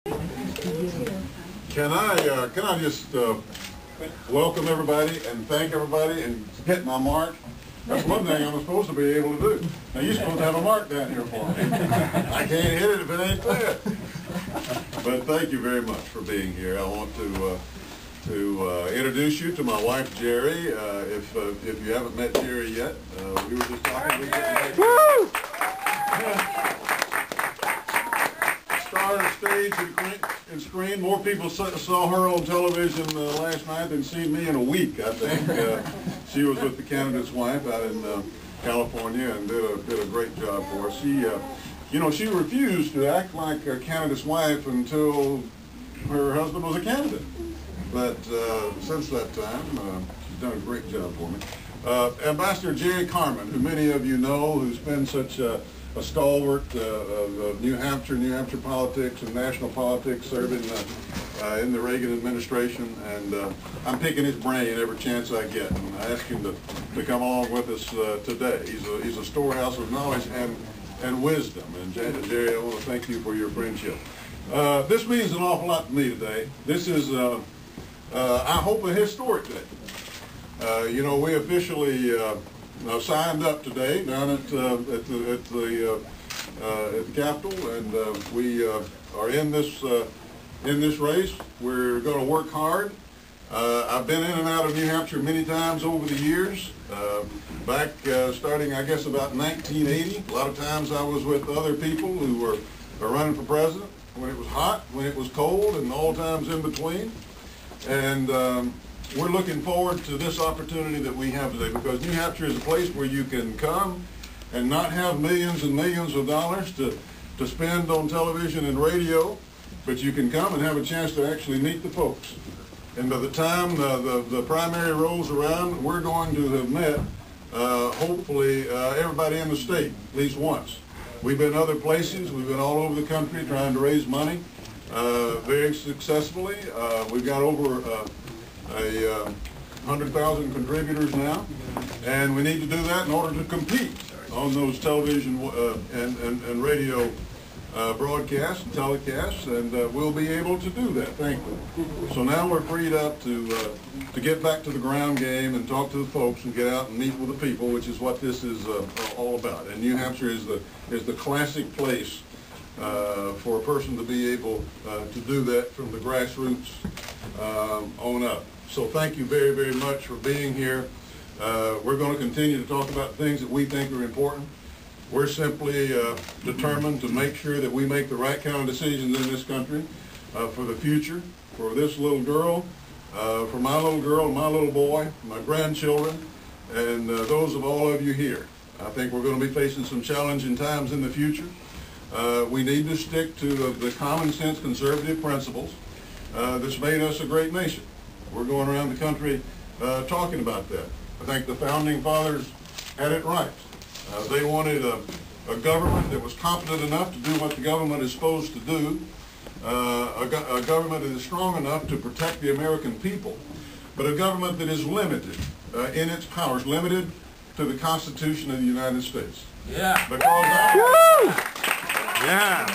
Can I just welcome everybody and thank everybody and hit my mark? That's one thing I'm supposed to be able to do. Now you're supposed to have a mark down here for me. I can't hit it if it ain't there. But thank you very much for being here. I want to introduce you to my wife Jerry. If you haven't met Jerry yet, we were just talking. Star of stage and screen. More people saw her on television last night than seen me in a week, I think. She was with the candidate's wife out in California and did a great job for us. She refused to act like a candidate's wife until her husband was a candidate. But since that time, she's done a great job for me. Ambassador Jerry Carmen, who many of you know, who's been such a stalwart of New Hampshire politics and national politics, serving in the Reagan administration, and I'm picking his brain every chance I get, and I ask him to come along with us today. He's a storehouse of knowledge and wisdom, and Jerry, I want to thank you for your friendship. This means an awful lot to me today. This is, I hope, a historic day. We officially signed up today down at the Capitol, and we are in this race. We're going to work hard. I've been in and out of New Hampshire many times over the years. Back starting, I guess, about 1980. A lot of times I was with other people who were running for president when it was hot, when it was cold, and all times in between. And we're looking forward to this opportunity that we have today, because New Hampshire is a place where you can come and not have millions and millions of dollars to spend on television and radio, but you can come and have a chance to actually meet the folks. And by the time the primary rolls around, we're going to have met, hopefully, everybody in the state at least once. We've been other places. We've been all over the country trying to raise money very successfully. We've got over 100,000 contributors now, and we need to do that in order to compete on those television and radio broadcasts and telecasts, and we'll be able to do that, thankfully. So now we're freed up to get back to the ground game and talk to the folks and get out and meet with the people, which is what this is all about. And New Hampshire is the classic place for a person to be able to do that from the grassroots on up. So thank you very, very much for being here. We're going to continue to talk about things that we think are important. We're simply determined to make sure that we make the right kind of decisions in this country for the future, for this little girl, for my little girl, my little boy, my grandchildren, and those of all of you here. I think we're going to be facing some challenging times in the future. We need to stick to the common sense conservative principles that's made us a great nation. We're going around the country talking about that. I think the Founding Fathers had it right. They wanted a government that was competent enough to do what the government is supposed to do, a government that is strong enough to protect the American people, but a government that is limited in its powers, limited to the Constitution of the United States. Yeah. Because Yeah.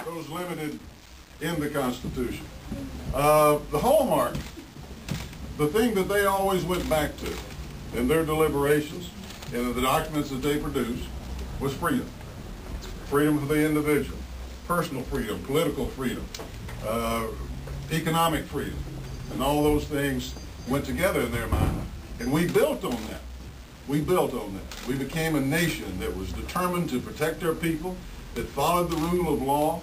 those limited in the Constitution. The hallmark, the thing that they always went back to in their deliberations and in the documents that they produced, was freedom. Freedom for the individual, personal freedom, political freedom, economic freedom, and all those things went together in their mind. And we built on that. We built on that. We became a nation that was determined to protect their people, that followed the rule of law,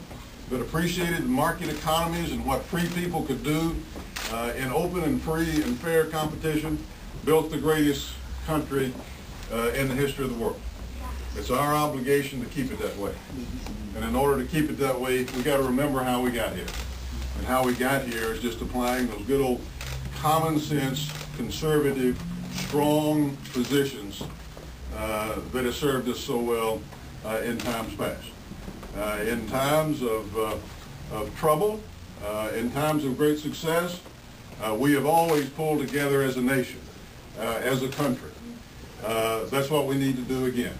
that appreciated the market economies and what free people could do in open and free and fair competition, built the greatest country in the history of the world. It's our obligation to keep it that way. And in order to keep it that way, we've got to remember how we got here. And how we got here is just applying those good old common sense, conservative, strong positions that have served us so well in times past. In times of trouble, in times of great success, we have always pulled together as a nation, as a country. That's what we need to do again.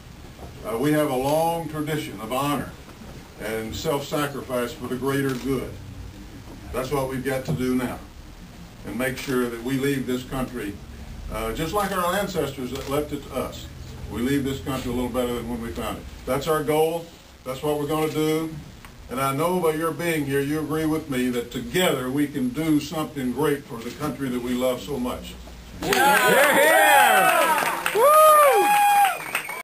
We have a long tradition of honor and self-sacrifice for the greater good. That's what we've got to do now, and make sure that we leave this country just like our ancestors that left it to us. We leave this country a little better than when we found it. That's our goal. That's what we're going to do. And I know by your being here, you agree with me that together we can do something great for the country that we love so much. Yeah. Yeah. Woo!